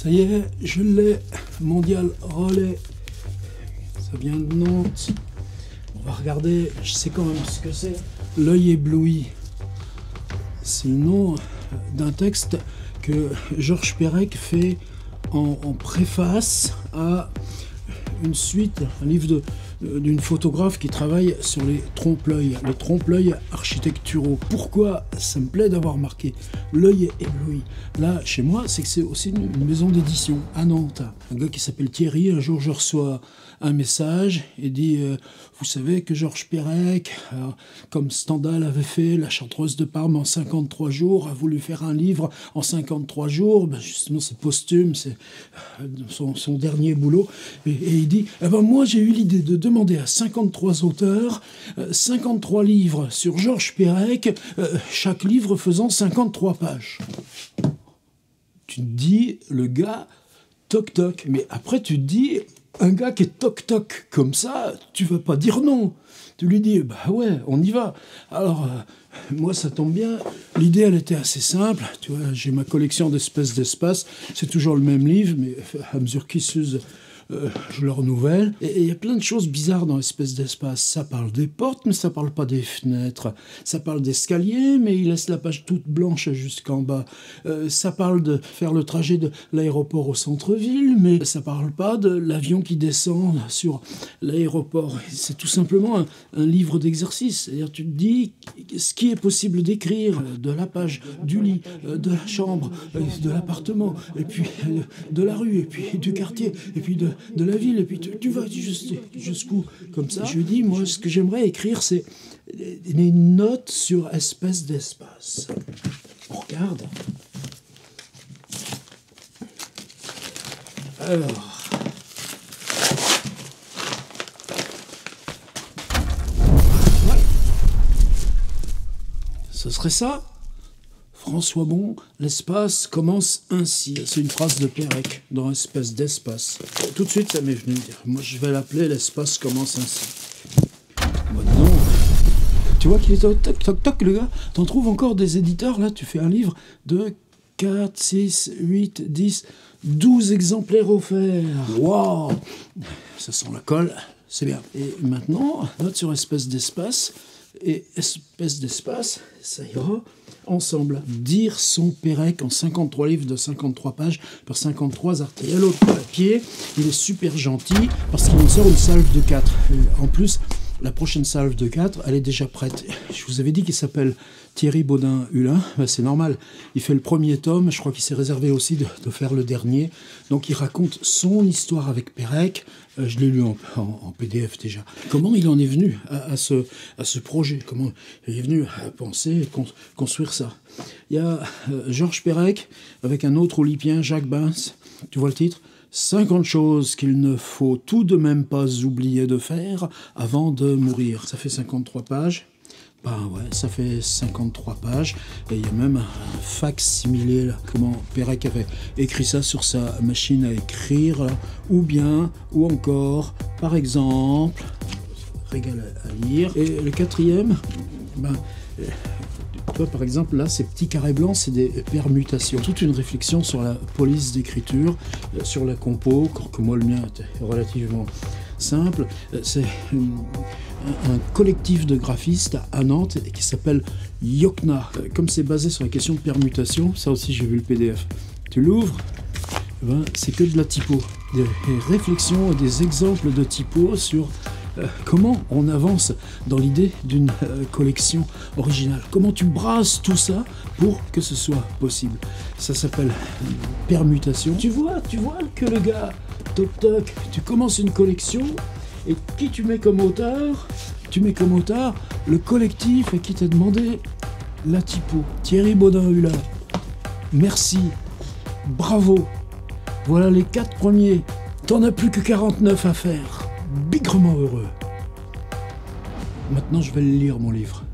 Ça y est, je l'ai, Mondial Relais. Ça vient de Nantes. On va regarder, je sais quand même ce que c'est. L'œil ébloui. C'est le nom d'un texte que Georges Perec fait en préface à une suite, un livre d'une photographe qui travaille sur les trompe-l'œil architecturaux. Pourquoi ça me plaît d'avoir marqué l'œil ébloui? Là, chez moi, c'est que c'est aussi une maison d'édition à Nantes. Un gars qui s'appelle Thierry, un jour je reçois un message et dit vous savez que Georges Perec, comme Stendhal avait fait La Chartreuse de Parme en 53 jours, a voulu faire un livre en 53 jours, ben justement c'est posthume, c'est son dernier boulot, et il dit eh ben moi j'ai eu l'idée de demander à 53 auteurs 53 livres sur Georges Perec, chaque livre faisant 53 pages. Tu te dis, le gars, toc toc, mais après tu te dis, un gars qui est toc-toc comme ça, tu vas pas dire non. Tu lui dis, bah ouais, on y va. Alors, moi, ça tombe bien. L'idée, elle était assez simple. Tu vois, j'ai ma collection d'espèces d'espace. C'est toujours le même livre, mais à mesure qu'ils s'usent, je le renouvelle. Et il y a plein de choses bizarres dans l'espèce d'espace. Ça parle des portes, mais ça parle pas des fenêtres. Ça parle d'escaliers, mais il laisse la page toute blanche jusqu'en bas. Ça parle de faire le trajet de l'aéroport au centre-ville, mais ça parle pas de l'avion qui descend sur l'aéroport. C'est tout simplement un livre d'exercice. C'est-à-dire, tu te dis ce qui est possible d'écrire de la page, du lit, de la chambre, de l'appartement, et puis de la rue, et puis du quartier, et puis de la ville, et puis tu vas jusqu'où comme ça. Je dis, moi, ce que j'aimerais écrire, c'est des notes sur espèces d'espace. On regarde. Alors. Ouais. Ce serait ça. François Bon, l'espace commence ainsi. C'est une phrase de Perec dans Espèce d'espace. Tout de suite, ça m'est venu. Moi, je vais l'appeler L'espace commence ainsi. Bon, non. Tu vois qu'il est toc, toc, toc, le gars. T'en trouves encore des éditeurs, là. Tu fais un livre de 4, 6, 8, 10, 12 exemplaires offerts. Waouh! Ça sent la colle. C'est bien. Et maintenant, note sur Espèce d'espace. Et Espèce d'espace, ça ira ensemble. Dire son Perec en 53 livres de 53 pages par 53 articles. Et l'autre papier, il est super gentil parce qu'il en sort une salve de 4. Et en plus, la prochaine salve de 4, elle est déjà prête. Je vous avais dit qu'il s'appelle Thierry Baudin-Hulin. Ben, c'est normal. Il fait le premier tome. Je crois qu'il s'est réservé aussi de faire le dernier. Donc il raconte son histoire avec Perec. Je l'ai lu en PDF déjà. Comment il en est venu à ce projet? Comment il est venu à penser et construire ça? Il y a Georges Perec avec un autre olympien, Jacques Bins. Tu vois le titre? 50 choses qu'il ne faut tout de même pas oublier de faire avant de mourir. Ça fait 53 pages. Ben ouais, ça fait 53 pages. Et il y a même un fac-similé, là, comment Perec avait écrit ça sur sa machine à écrire. Là. Ou encore, par exemple, régal à lire. Et le quatrième, ben... Toi, par exemple, là, ces petits carrés blancs, c'est des permutations. Toute une réflexion sur la police d'écriture, sur la compo, que moi, le mien était relativement simple. C'est un collectif de graphistes à Nantes qui s'appelle Yokna. Comme c'est basé sur la question de permutation, ça aussi, j'ai vu le PDF. Tu l'ouvres, ben, c'est que de la typo. Des réflexions et des exemples de typo sur... comment on avance dans l'idée d'une collection originale? Comment tu brasses tout ça pour que ce soit possible? Ça s'appelle permutation. Tu vois que le gars, toc toc, tu commences une collection et qui tu mets comme auteur? Tu mets comme auteur le collectif à qui t'a demandé la typo. Thierry Baudin-Hulin. Merci. Bravo. Voilà les 4 premiers. T'en as plus que 49 à faire. Bigrement heureux. Maintenant, je vais le lire, mon livre.